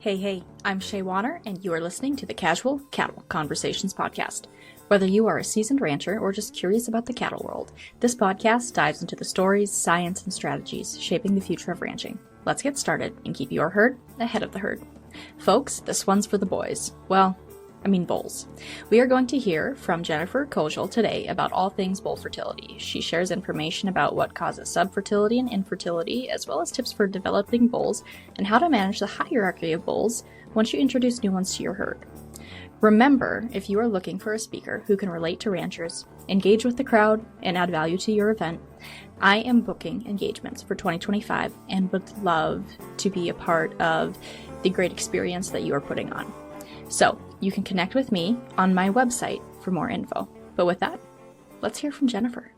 Hey, I'm Shaye Wanner, and you are listening to the Casual Cattle Conversations podcast. Whether you are a seasoned rancher or just curious about the cattle world, this podcast dives into the stories, science, and strategies shaping the future of ranching. Let's get started and keep your herd ahead of the herd. Folks, this one's for the boys. Well, I mean bulls. We are going to hear from Jennifer Koziol today about all things bull fertility. She shares information about what causes subfertility and infertility, as well as tips for developing bulls and how to manage the hierarchy of bulls once you introduce new ones to your herd. Remember, if you are looking for a speaker who can relate to ranchers, engage with the crowd, and add value to your event, I am booking engagements for 2025 and would love to be a part of the great experience that you are putting on. So, you can connect with me on my website for more info. But with that, let's hear from Jennifer.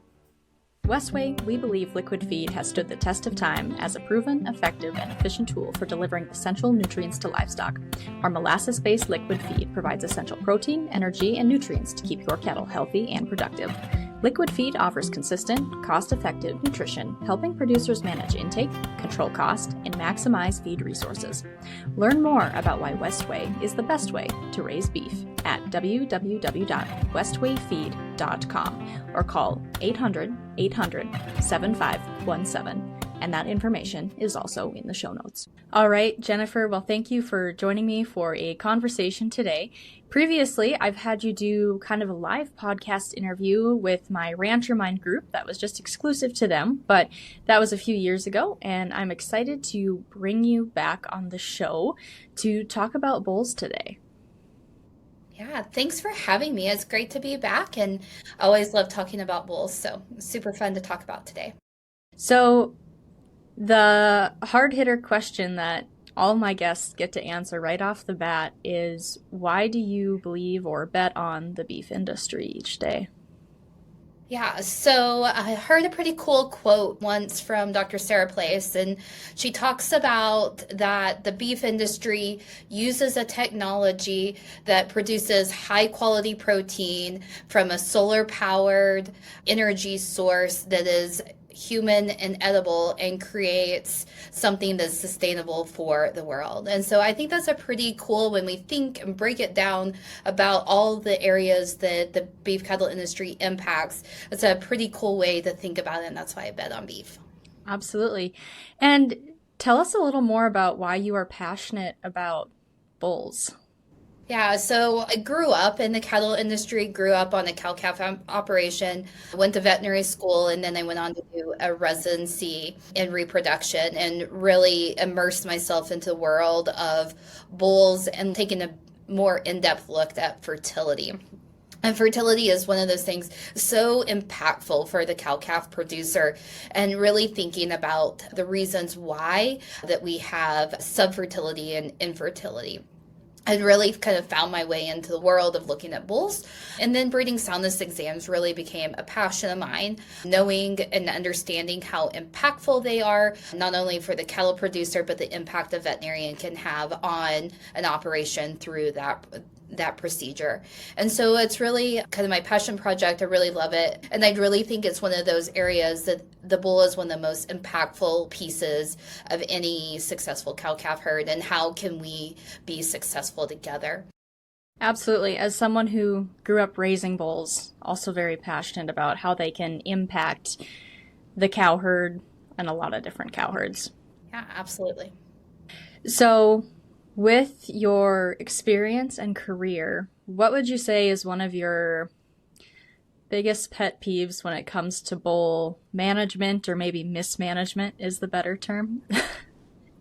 Westway, we believe liquid feed has stood the test of time as a proven, effective, and efficient tool for delivering essential nutrients to livestock. Our molasses-based liquid feed provides essential protein, energy, and nutrients to keep your cattle healthy and productive. Liquid feed offers consistent, cost-effective nutrition, helping producers manage intake, control cost, and maximize feed resources. Learn more about why Westway is the best way to raise beef at www.westwayfeed.com or call 800-800-7517. And that information is also in the show notes. All right, Jennifer, well, thank you for joining me for a conversation today. Previously, I've had you do kind of a live podcast interview with my Rancher Mind group that was just exclusive to them, but that was a few years ago, and I'm excited to bring you back on the show to talk about bulls today. Yeah, thanks for having me. It's great to be back, and I always love talking about bulls, so super fun to talk about today. So, the hard hitter question that all my guests get to answer right off the bat is, why do you believe or bet on the beef industry each day? Yeah, so I heard a pretty cool quote once from Dr. Sarah Place, and she talks about that the beef industry uses a technology that produces high quality protein from a solar powered energy source that is human and edible and creates something that's sustainable for the world. And so I think that's a pretty cool, when we think and break it down about all the areas that the beef cattle industry impacts, it's a pretty cool way to think about it, and that's why I bet on beef. Absolutely. And tell us a little more about why you are passionate about bulls. Yeah, so I grew up in the cattle industry, grew up on a cow-calf operation, went to veterinary school, and then I went on to do a residency in reproduction and really immersed myself into the world of bulls and taking a more in-depth look at fertility. And fertility is one of those things so impactful for the cow-calf producer, and really thinking about the reasons why that we have subfertility and infertility. I really kind of found my way into the world of looking at bulls. And then breeding soundness exams really became a passion of mine, knowing and understanding how impactful they are, not only for the cattle producer, but the impact a veterinarian can have on an operation through that procedure. And so it's really kind of my passion project. I really love it. And I really think it's one of those areas that the bull is one of the most impactful pieces of any successful cow-calf herd. And how can we be successful together? Absolutely. As someone who grew up raising bulls, also very passionate about how they can impact the cow herd and a lot of different cow herds. Yeah, absolutely. So, with your experience and career, what would you say is one of your biggest pet peeves when it comes to bull management, or maybe mismanagement is the better term?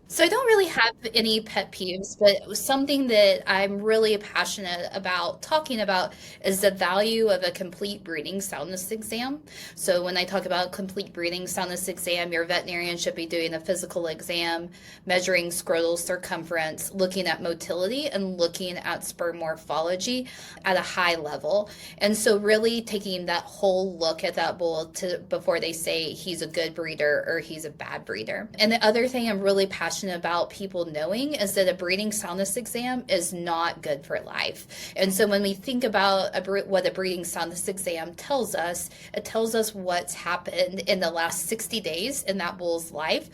So I don't really have any pet peeves, but something that I'm really passionate about talking about is the value of a complete breeding soundness exam. So when I talk about complete breeding soundness exam, your veterinarian should be doing a physical exam, measuring scrotal circumference, looking at motility, and looking at sperm morphology at a high level. And so really taking that whole look at that bull before they say he's a good breeder or he's a bad breeder. And the other thing I'm really passionate passionate about people knowing is that a breeding soundness exam is not good for life. And so when we think about what a breeding soundness exam tells us, it tells us what's happened in the last 60 days in that bull's life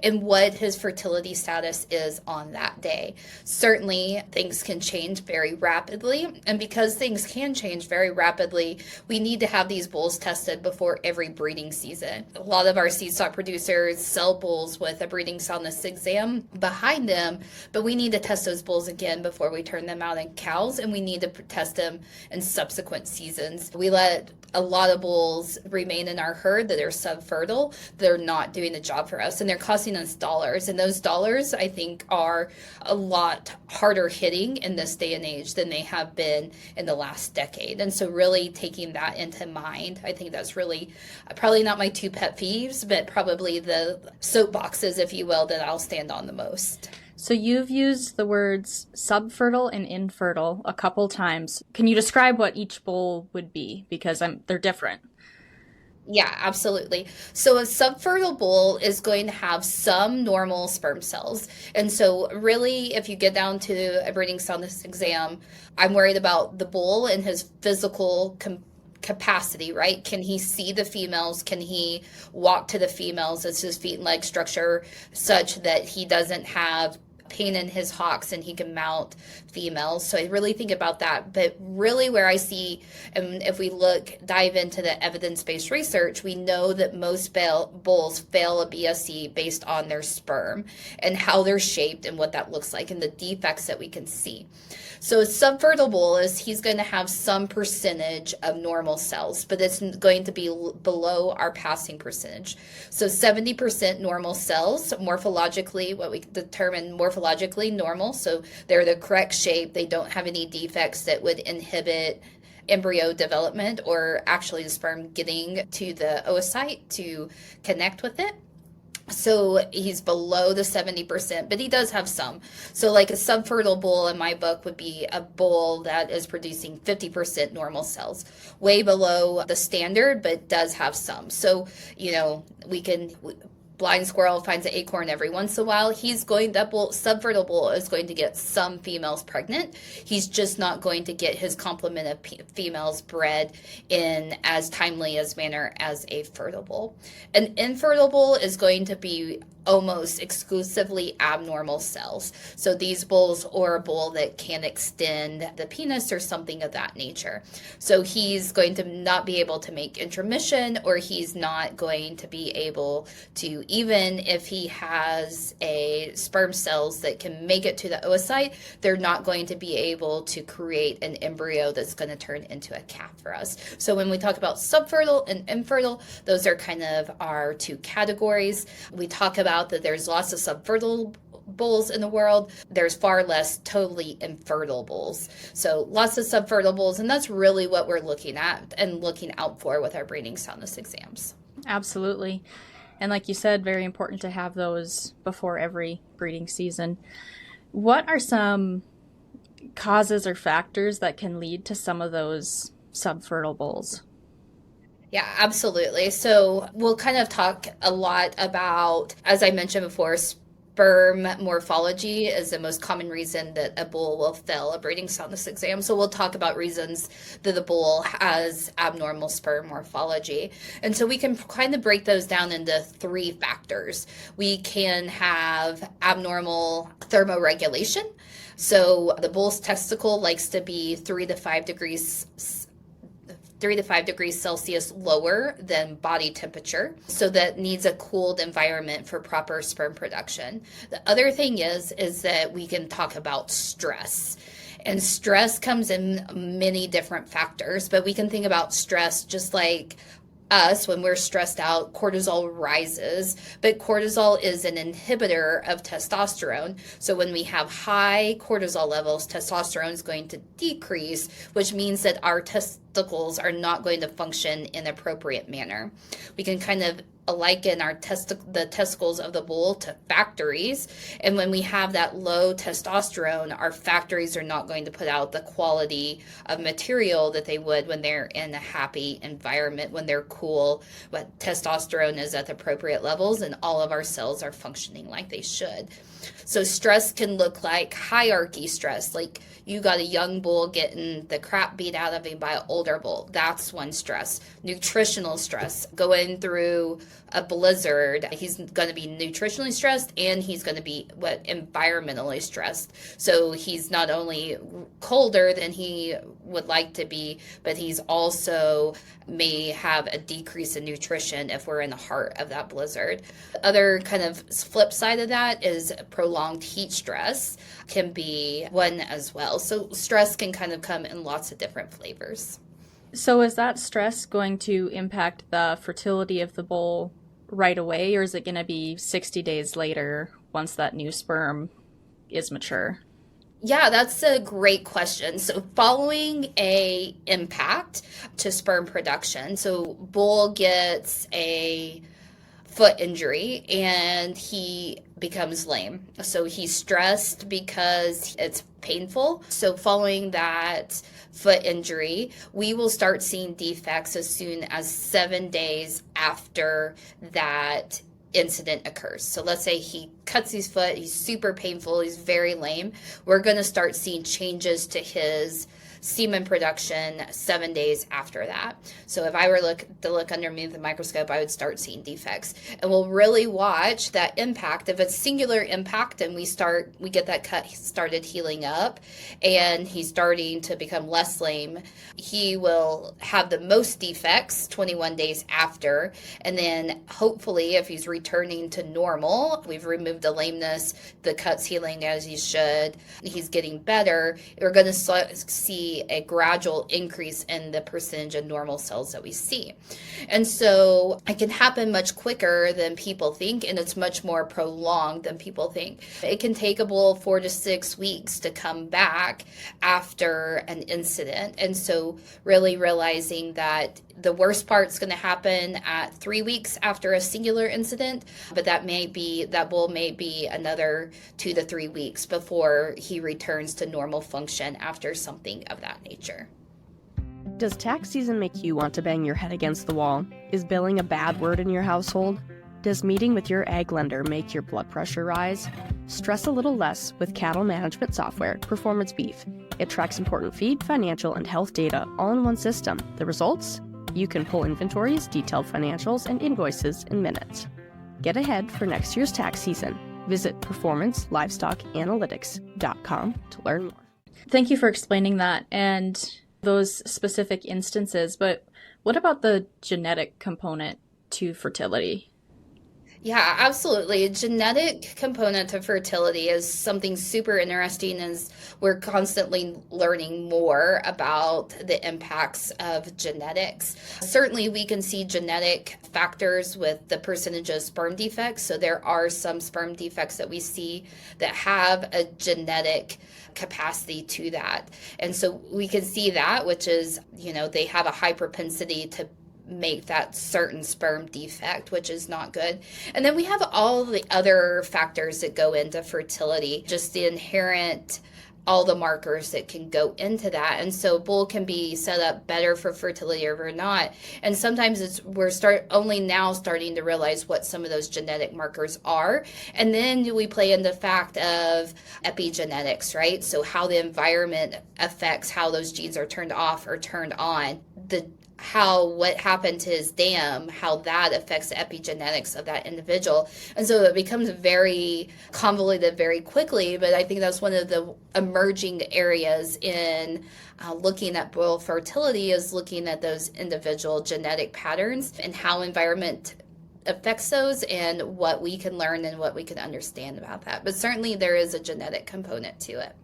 and what his fertility status is on that day. Certainly, things can change very rapidly. And because things can change very rapidly, we need to have these bulls tested before every breeding season. A lot of our seed stock producers sell bulls with a breeding soundness exam behind them, but we need to test those bulls again before we turn them out in cows, and we need to test them in subsequent seasons. We let a lot of bulls remain in our herd that are subfertile. They're not doing the job for us, and they're costing us dollars. And those dollars, I think, are a lot harder hitting in this day and age than they have been in the last decade. And so really taking that into mind, I think that's really probably not my two pet peeves, but probably the soapboxes, if you will, that I'll stand on the most. So you've used the words subfertile and infertile a couple times. Can you describe what each bull would be? Because they're different. Yeah, absolutely. So a subfertile bull is going to have some normal sperm cells. And so really, if you get down to a breeding soundness exam, I'm worried about the bull and his physical capacity, right? Can he see the females? Can he walk to the females? Is his feet and leg structure such that he doesn't have pain in his hocks and he can mount females? So I really think about that. But really where I see, and if we dive into the evidence-based research, we know that most bulls fail a BSC based on their sperm and how they're shaped and what that looks like and the defects that we can see. So a subfertile bull he's going to have some percentage of normal cells, but it's going to be below our passing percentage. So 70% normal cells, morphologically, what we determine morphologically normal. So they're the correct shape. They don't have any defects that would inhibit embryo development or actually the sperm getting to the oocyte to connect with it. So he's below the 70%, but he does have some. So like a subfertile bull in my book would be a bull that is producing 50% normal cells, way below the standard, but does have some. So, blind squirrel finds an acorn every once in a while. Subfertile bull is going to get some females pregnant. He's just not going to get his complement of females bred in as timely as manner as a fertile bull. An infertile bull is going to be almost exclusively abnormal cells. So these bulls, or a bull that can extend the penis or something of that nature. So he's going to not be able to make intromission, or he's not going to be able to, even if he has a sperm cells that can make it to the oocyte, they're not going to be able to create an embryo that's going to turn into a calf for us. So when we talk about subfertile and infertile, those are kind of our two categories. We talk about that there's lots of subfertile bulls in the world. There's far less totally infertile bulls. So lots of subfertile bulls, and that's really what we're looking at and looking out for with our breeding soundness exams. Absolutely. And like you said, very important to have those before every breeding season. What are some causes or factors that can lead to some of those subfertile bulls? Yeah, absolutely. So we'll kind of talk a lot about, as I mentioned before, sperm morphology is the most common reason that a bull will fail a breeding soundness exam. So we'll talk about reasons that the bull has abnormal sperm morphology. And so we can kind of break those down into three factors. We can have abnormal thermoregulation. So the bull's testicle likes to be 3 to 5 degrees Celsius lower than body temperature. So that needs a cooled environment for proper sperm production. The other thing is that we can talk about stress. And stress comes in many different factors, but we can think about stress just like us. When we're stressed out, cortisol rises, but cortisol is an inhibitor of testosterone. So when we have high cortisol levels, testosterone is going to decrease, which means that our testicles are not going to function in an appropriate manner. We can kind of liken the testicles of the bull to factories, and when we have that low testosterone, our factories are not going to put out the quality of material that they would when they're in a happy environment, when they're cool. But testosterone is at the appropriate levels and all of our cells are functioning like they should. So stress can look like hierarchy stress, like you got a young bull getting the crap beat out of him by an older bull. That's one stress. Nutritional stress, going through a blizzard, he's going to be nutritionally stressed and he's going to be environmentally stressed. So he's not only colder than he would like to be, but he's also may have a decrease in nutrition if we're in the heart of that blizzard. The other kind of flip side of that is prolonged heat stress can be one as well. So stress can kind of come in lots of different flavors. So is that stress going to impact the fertility of the bull right away, or is it going to be 60 days later once that new sperm is mature? Yeah, that's a great question. So following a impact to sperm production, so bull gets a foot injury and he becomes lame. So he's stressed because it's painful. So following that foot injury, we will start seeing defects as soon as 7 days after that incident occurs. So let's say he cuts his foot, he's super painful, he's very lame. We're going to start seeing changes to his semen production 7 days after that. So if I were to look underneath the microscope, I would start seeing defects. And we'll really watch that impact. If it's singular impact and we get that cut started healing up and he's starting to become less lame, he will have the most defects 21 days after. And then hopefully if he's returning to normal, we've removed the lameness, the cut's healing as he should, he's getting better, we're going to see a gradual increase in the percentage of normal cells that we see. And so it can happen much quicker than people think, and it's much more prolonged than people think. It can take a bull 4 to 6 weeks to come back after an incident. And so really realizing that the worst part's going to happen at 3 weeks after a singular incident, but that bull may be another 2 to 3 weeks before he returns to normal function after something of that nature. Does tax season make you want to bang your head against the wall? Is billing a bad word in your household? Does meeting with your ag lender make your blood pressure rise? Stress a little less with cattle management software, Performance Beef. It tracks important feed, financial, and health data all in one system. The results? You can pull inventories, detailed financials, and invoices in minutes. Get ahead for next year's tax season. Visit performancelivestockanalytics.com to learn more. Thank you for explaining that and those specific instances, but what about the genetic component to fertility? Yeah, absolutely. A genetic component to fertility is something super interesting as we're constantly learning more about the impacts of genetics. Certainly, we can see genetic factors with the percentage of sperm defects. So there are some sperm defects that we see that have a genetic capacity to that. And so we can see that, which is, they have a high propensity to make that certain sperm defect, which is not good. And then we have all the other factors that go into fertility, just the inherent, all the markers that can go into that. And so bull can be set up better for fertility or not. And sometimes we're only now starting to realize what some of those genetic markers are. And then we play in the fact of epigenetics, right? So how the environment affects how those genes are turned off or turned on. What happened to his dam, how that affects the epigenetics of that individual. And so it becomes very convoluted very quickly, but I think that's one of the emerging areas in looking at bull fertility is looking at those individual genetic patterns and how environment affects those and what we can learn and what we can understand about that. But certainly there is a genetic component to it.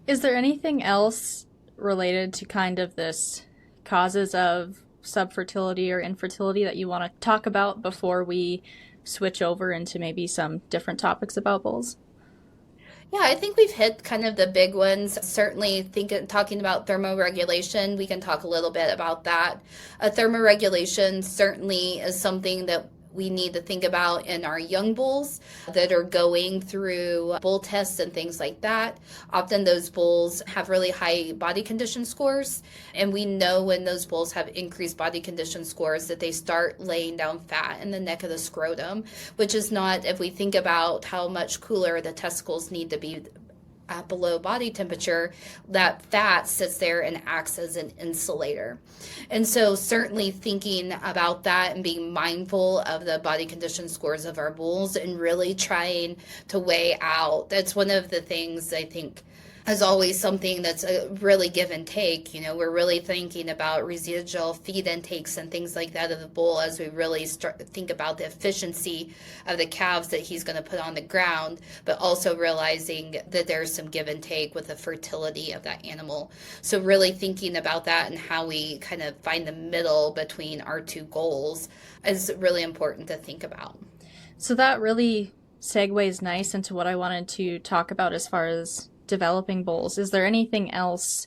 Is there anything else related to kind of this causes of subfertility or infertility that you want to talk about before we switch over into maybe some different topics about bulls? Yeah, I think we've hit kind of the big ones. Certainly, talking about thermoregulation, we can talk a little bit about that. Thermoregulation certainly is something that we need to think about in our young bulls that are going through bull tests and things like that. Often those bulls have really high body condition scores, and we know when those bulls have increased body condition scores that they start laying down fat in the neck of the scrotum, which is not, if we think about how much cooler the testicles need to be at below body temperature, that fat sits there and acts as an insulator. And so certainly thinking about that and being mindful of the body condition scores of our bulls and really trying to weigh out, that's one of the things I think is always something that's a really give and take. We're really thinking about residual feed intakes and things like that of the bull as we really think about the efficiency of the calves that he's going to put on the ground, but also realizing that there's some give and take with the fertility of that animal. So really thinking about that and how we kind of find the middle between our two goals is really important to think about. So that really segues nice into what I wanted to talk about as far as developing bulls. Is there anything else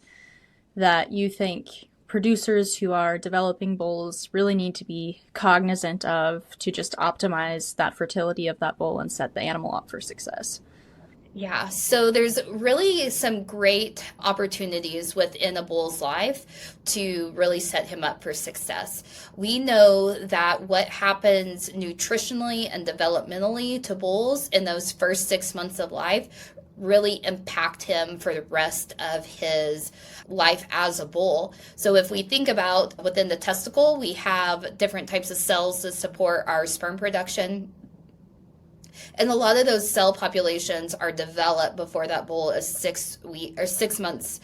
that you think producers who are developing bulls really need to be cognizant of to just optimize that fertility of that bull and set the animal up for success? Yeah, so there's really some great opportunities within a bull's life to really set him up for success. We know that what happens nutritionally and developmentally to bulls in those first 6 months of life really impact him for the rest of his life as a bull. So if we think about within the testicle, we have different types of cells that support our sperm production. And a lot of those cell populations are developed before that bull is 6 months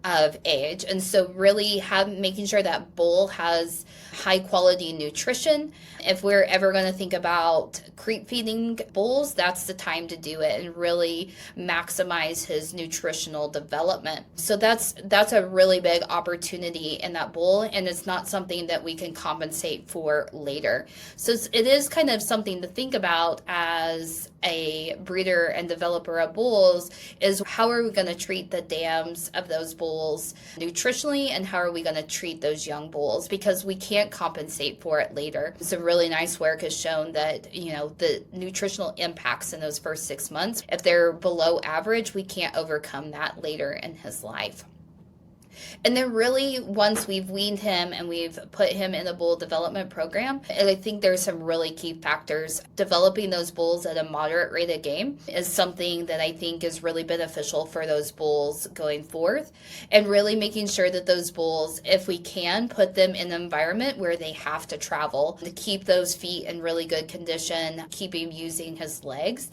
of age. And so really making sure that bull has high quality nutrition. If we're ever going to think about creep feeding bulls, that's the time to do it and really maximize his nutritional development. So that's a really big opportunity in that bull, and it's not something that we can compensate for later. So it is kind of something to think about as a breeder and developer of bulls, is how are we going to treat the dams of those bulls nutritionally, and how are we going to treat those young bulls, because we can't compensate for it later. Some really nice work has shown that the nutritional impacts in those first 6 months, if they're below average, we can't overcome that later in his life. And then really, once we've weaned him and we've put him in a bull development program, I think there's some really key factors. Developing those bulls at a moderate rate of gain is something that I think is really beneficial for those bulls going forth. And really making sure that those bulls, if we can, put them in an environment where they have to travel to keep those feet in really good condition, keep him using his legs.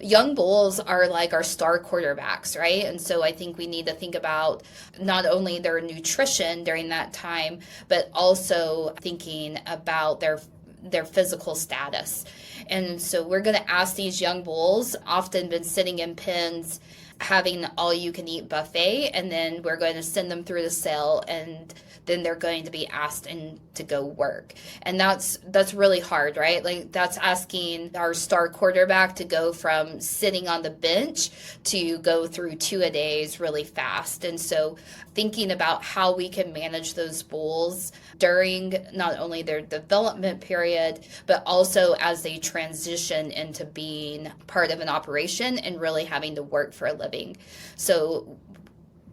Young bulls are like our star quarterbacks, right? And so I think we need to think about not only their nutrition during that time, but also thinking about their physical status. And so we're going to ask these young bulls, often been sitting in pens, having all you can eat buffet, and then we're going to send them through the cell, and then they're going to be asked to go work. And that's really hard, right? Like, that's asking our star quarterback to go from sitting on the bench to go through 2-a-days really fast. And so thinking about how we can manage those bulls during not only their development period, but also as they transition into being part of an operation and really having to work for a living. So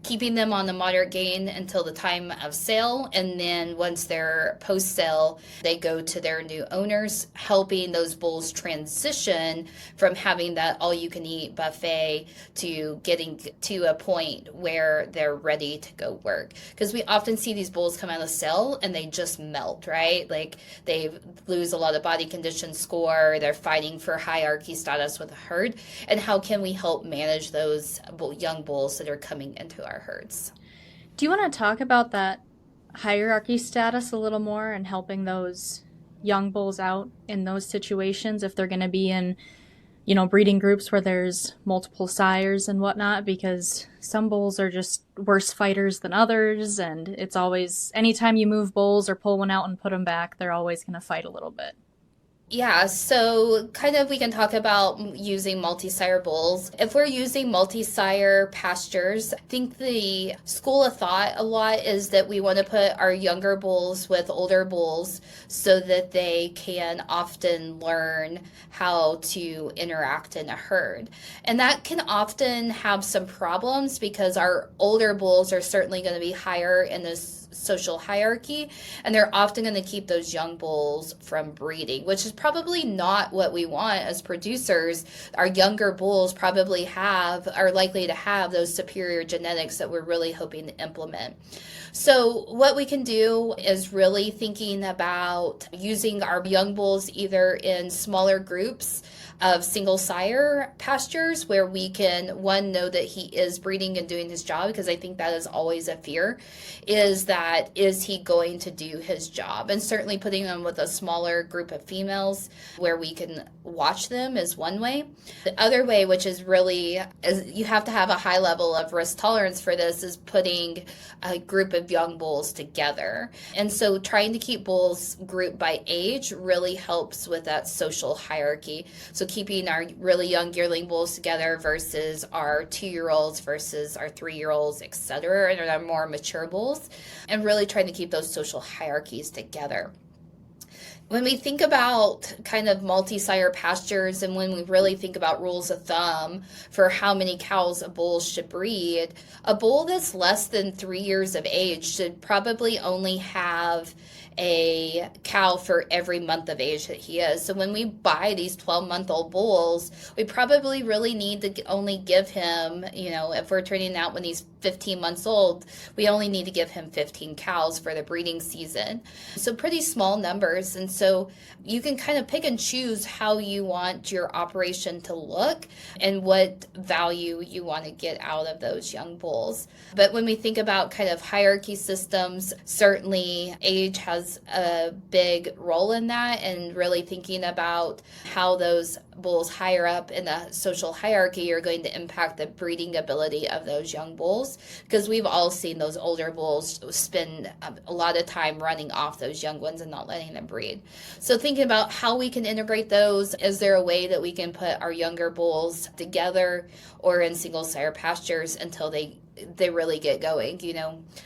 keeping them on the moderate gain until the time of sale, and then once they're post-sale, they go to their new owners, helping those bulls transition from having that all-you-can-eat buffet to getting to a point where they're ready to go work. Because we often see these bulls come out of sale and they just melt, right? Like, they lose a lot of body condition score, they're fighting for hierarchy status with the herd, and how can we help manage those young bulls that are coming into our herds? Do you want to talk about that hierarchy status a little more and helping those young bulls out in those situations if they're going to be in, breeding groups where there's multiple sires and whatnot? Because some bulls are just worse fighters than others, and it's always, anytime you move bulls or pull one out and put them back, they're always going to fight a little bit. Yeah, so kind of we can talk about using multi-sire bulls. If we're using multi-sire pastures, I think the school of thought a lot is that we want to put our younger bulls with older bulls so that they can often learn how to interact in a herd. And that can often have some problems because our older bulls are certainly going to be higher in this social hierarchy, and they're often going to keep those young bulls from breeding, which is probably not what we want as producers. Our younger bulls probably are likely to have those superior genetics that we're really hoping to implement. So what we can do is really thinking about using our young bulls either in smaller groups of single sire pastures where we can, one, know that he is breeding and doing his job, because I think that is always a fear, is he going to do his job? And certainly putting them with a smaller group of females where we can watch them is one way. The other way, which is you have to have a high level of risk tolerance for this, is putting a group of young bulls together. And so trying to keep bulls grouped by age really helps with that social hierarchy. So keeping our really young yearling bulls together versus our 2-year-olds versus our 3-year-olds, etc., and our more mature bulls, and really trying to keep those social hierarchies together. When we think about kind of multi-sire pastures, and when we really think about rules of thumb for how many cows a bull should breed, a bull that's less than 3 years of age should probably only have a cow for every month of age that he is. So when we buy these 12-month-old bulls, we probably really need to only give him, if we're turning out when he's 15 months old, we only need to give him 15 cows for the breeding season. So pretty small numbers. And so you can kind of pick and choose how you want your operation to look and what value you want to get out of those young bulls. But when we think about kind of hierarchy systems, certainly age has a big role in that, and really thinking about how those bulls higher up in the social hierarchy are going to impact the breeding ability of those young bulls, because we've all seen those older bulls spend a lot of time running off those young ones and not letting them breed. So thinking about how we can integrate those, is there a way that we can put our younger bulls together or in single sire pastures until they really get going?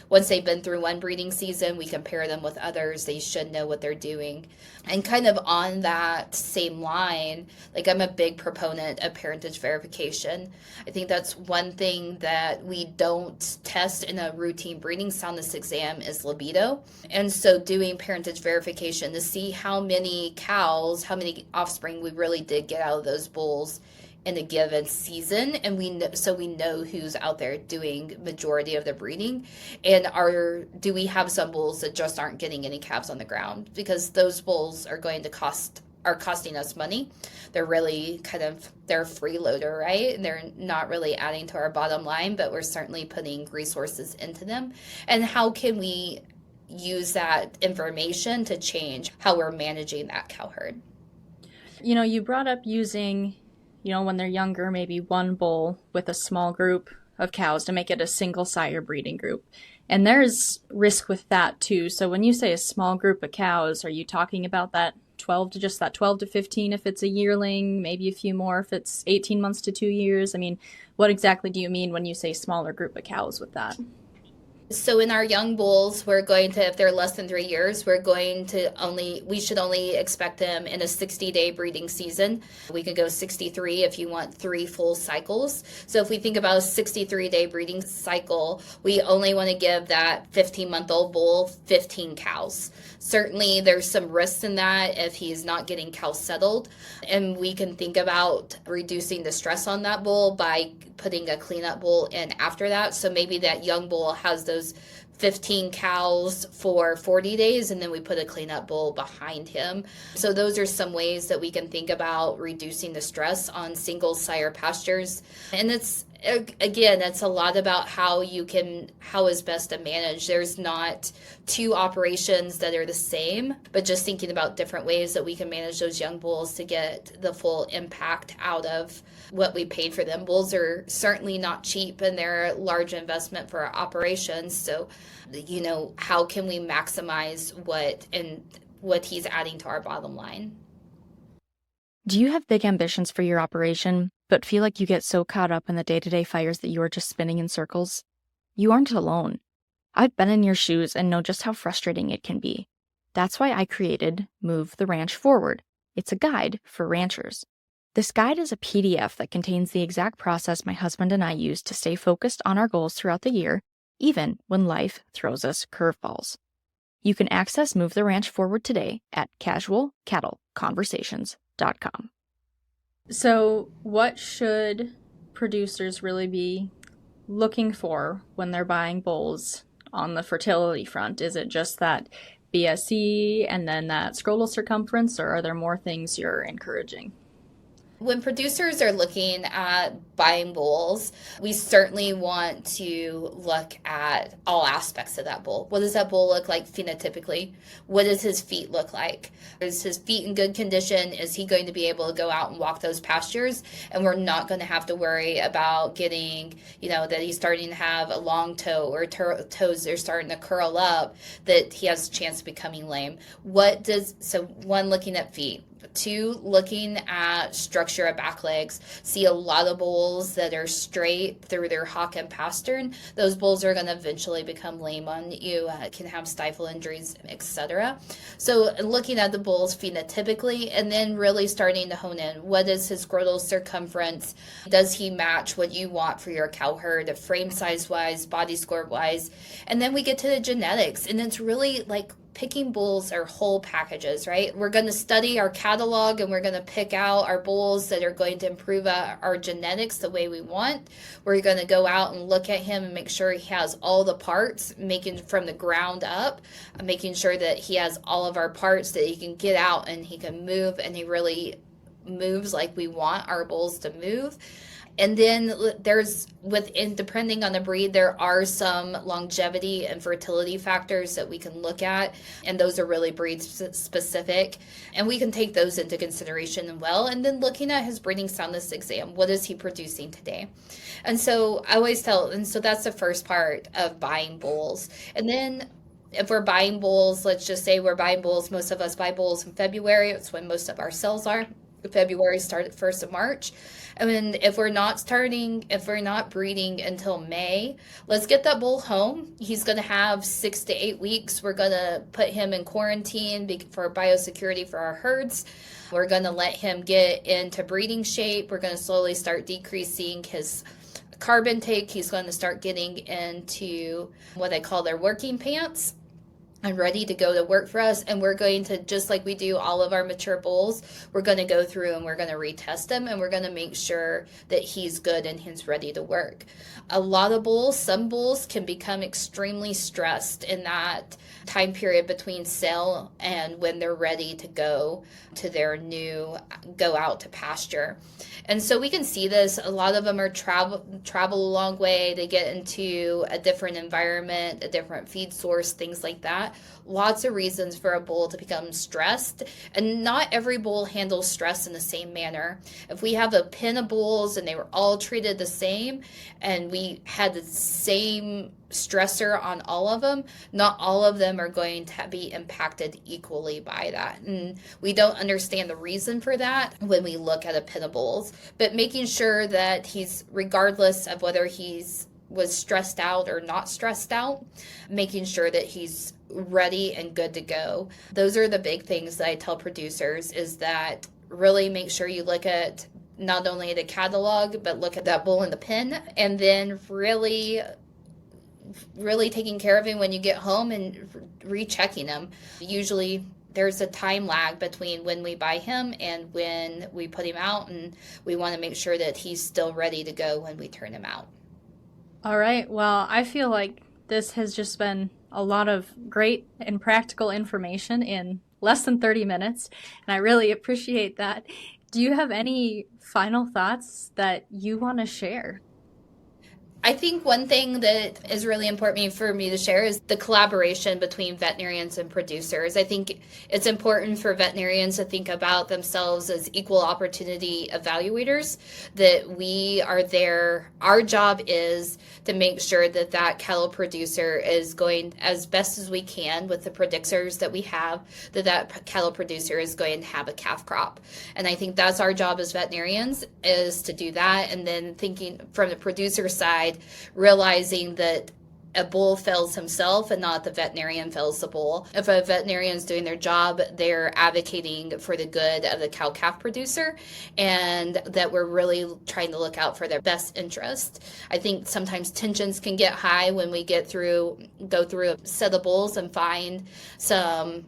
Once they've been through one breeding season, we compare them with others. They should know what they're doing. And kind of on that same line, I'm a big proponent of parentage verification. I think that's one thing that we don't test in a routine breeding soundness exam is libido. And so doing parentage verification to see how many cows, how many offspring we really did get out of those bulls in a given season, and we know who's out there doing majority of the breeding, and do we have some bulls that just aren't getting any calves on the ground, because those bulls are costing us money. They're really they're a freeloader, right? And they're not really adding to our bottom line, but we're certainly putting resources into them. And how can we use that information to change how we're managing that cow herd? You brought up using when they're younger, maybe one bull with a small group of cows to make it a single sire breeding group. And there's risk with that too. So when you say a small group of cows, are you talking about that 12 to 15 if it's a yearling, maybe a few more if it's 18 months to 2 years? I mean, what exactly do you mean when you say smaller group of cows with that? So in our young bulls, we're going to, if they're less than 3 years, we should only expect them in a 60-day breeding season. We could go 63 if you want 3 full cycles. So if we think about a 63-day breeding cycle, we only want to give that 15-month-old bull 15 cows. Certainly there's some risks in that if he's not getting cow settled, and we can think about reducing the stress on that bull by putting a cleanup bull in after that. So maybe that young bull has those 15 cows for 40 days, and then we put a cleanup bull behind him. So those are some ways that we can think about reducing the stress on single sire pastures. And it's a lot about how is best to manage. There's not 2 operations that are the same, but just thinking about different ways that we can manage those young bulls to get the full impact out of what we paid for them. Bulls are certainly not cheap, and they're a large investment for our operations. So, how can we maximize what he's adding to our bottom line? Do you have big ambitions for your operation, but feel like you get so caught up in the day-to-day fires that you are just spinning in circles? You aren't alone. I've been in your shoes and know just how frustrating it can be. That's why I created Move the Ranch Forward. It's a guide for ranchers. This guide is a PDF that contains the exact process my husband and I use to stay focused on our goals throughout the year, even when life throws us curveballs. You can access Move the Ranch Forward today at casualcattleconversations.com. So, what should producers really be looking for when they're buying bulls on the fertility front? Is it just that BSE and then that scrotal circumference, or are there more things you're encouraging? When producers are looking at buying bulls, we certainly want to look at all aspects of that bull. What does that bull look like phenotypically? What does his feet look like? Is his feet in good condition? Is he going to be able to go out and walk those pastures? And we're not going to have to worry about getting, that he's starting to have a long toe or toes that are starting to curl up, that he has a chance of becoming lame. So one, looking at feet. Two, looking at structure of back legs. See a lot of bulls that are straight through their hock and pastern. Those bulls are going to eventually become lame on you, can have stifle injuries, etc. So looking at the bulls phenotypically, and then really starting to hone in. What is his scrotal circumference? Does he match what you want for your cow herd, frame size wise, body score wise? And then we get to the genetics, and it's really like picking bulls are whole packages, right? We're going to study our catalog and we're going to pick out our bulls that are going to improve our genetics the way we want. We're going to go out and look at him and make sure he has all the parts, making from the ground up, making sure that he has all of our parts, that he can get out and he can move, and he really moves like we want our bulls to move. And then depending on the breed, there are some longevity and fertility factors that we can look at, and those are really breed specific, and we can take those into consideration as well. And then looking at his breeding soundness exam, what is he producing today? And so I always so that's the first part of buying bulls. And then if we're buying bulls, let's just say we're buying bulls, most of us buy bulls in February. It's when most of our sales are. February start at 1st of March. And then if we're not breeding until May, let's get that bull home. He's going to have 6 to 8 weeks. We're going to put him in quarantine for biosecurity for our herds. We're going to let him get into breeding shape. We're going to slowly start decreasing his carb intake. He's going to start getting into what I call their working pants and ready to go to work for us. And we're going to, just like we do all of our mature bulls, we're going to go through and we're going to retest him, and we're going to make sure that he's good and he's ready to work. Some bulls can become extremely stressed in that time period between sale and when they're ready to go out to pasture. And so we can see this. A lot of them are travel a long way. They get into a different environment, a different feed source, things like that. Lots of reasons for a bull to become stressed, and not every bull handles stress in the same manner. If we have a pen of bulls and they were all treated the same and we had the same stressor on all of them, not all of them are going to be impacted equally by that. And we don't understand the reason for that when we look at a pen of bulls, but making sure that he's, regardless of whether was stressed out or not stressed out, making sure that he's ready and good to go. Those are the big things that I tell producers, is that really make sure you look at not only the catalog, but look at that bull in the pen, and then really taking care of him when you get home and rechecking him. Usually there's a time lag between when we buy him and when we put him out, and we want to make sure that he's still ready to go when we turn him out. All right. Well, I feel like this has just been a lot of great and practical information in less than 30 minutes, and I really appreciate that. Do you have any final thoughts that you want to share? I think one thing that is really important for me to share is the collaboration between veterinarians and producers. I think it's important for veterinarians to think about themselves as equal opportunity evaluators, that we are there. Our job is to make sure that that cattle producer is going as best as we can with the predictors that we have, that cattle producer is going to have a calf crop. And I think that's our job as veterinarians, is to do that. And then thinking from the producer side, realizing that a bull fails himself and not the veterinarian fails the bull. If a veterinarian is doing their job, they're advocating for the good of the cow-calf producer, and that we're really trying to look out for their best interest. I think sometimes tensions can get high when we go through a set of bulls and find some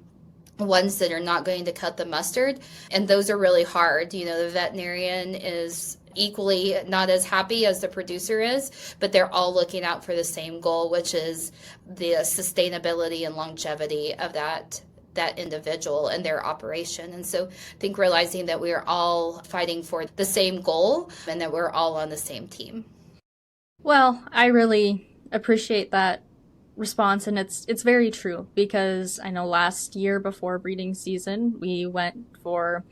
ones that are not going to cut the mustard, and those are really hard. The veterinarian is equally not as happy as the producer is, but they're all looking out for the same goal, which is the sustainability and longevity of that individual and their operation. And so I think realizing that we are all fighting for the same goal and that we're all on the same team. Well, I really appreciate that response, and it's very true, because I know last year before breeding season, we went for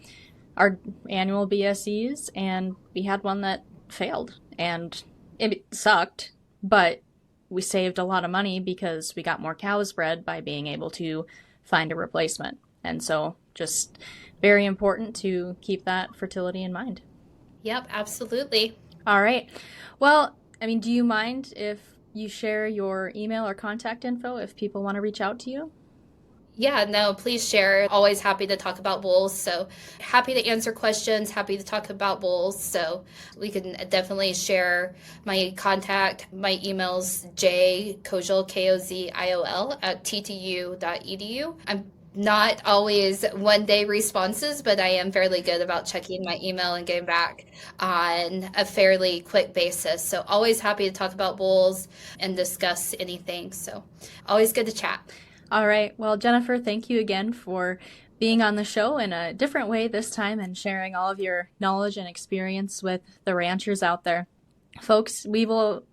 our annual BSEs, and we had one that failed, and it sucked, but we saved a lot of money because we got more cows bred by being able to find a replacement. And so just very important to keep that fertility in mind. Yep, absolutely. All right. Well, do you mind if you share your email or contact info if people want to reach out to you? Yeah, no, please share. Always happy to talk about bulls. So happy to answer questions, happy to talk about bulls. So we can definitely share my contact. My email's jkoziol, Koziol, @ttu.edu. I'm not always one day responses, but I am fairly good about checking my email and getting back on a fairly quick basis. So always happy to talk about bulls and discuss anything. So always good to chat. All right. Well, Jennifer, thank you again for being on the show in a different way this time and sharing all of your knowledge and experience with the ranchers out there. Folks, we will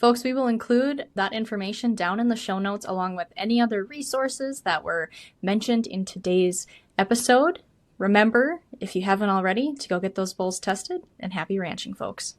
include that information down in the show notes, along with any other resources that were mentioned in today's episode. Remember, if you haven't already, to go get those bulls tested, and happy ranching, folks.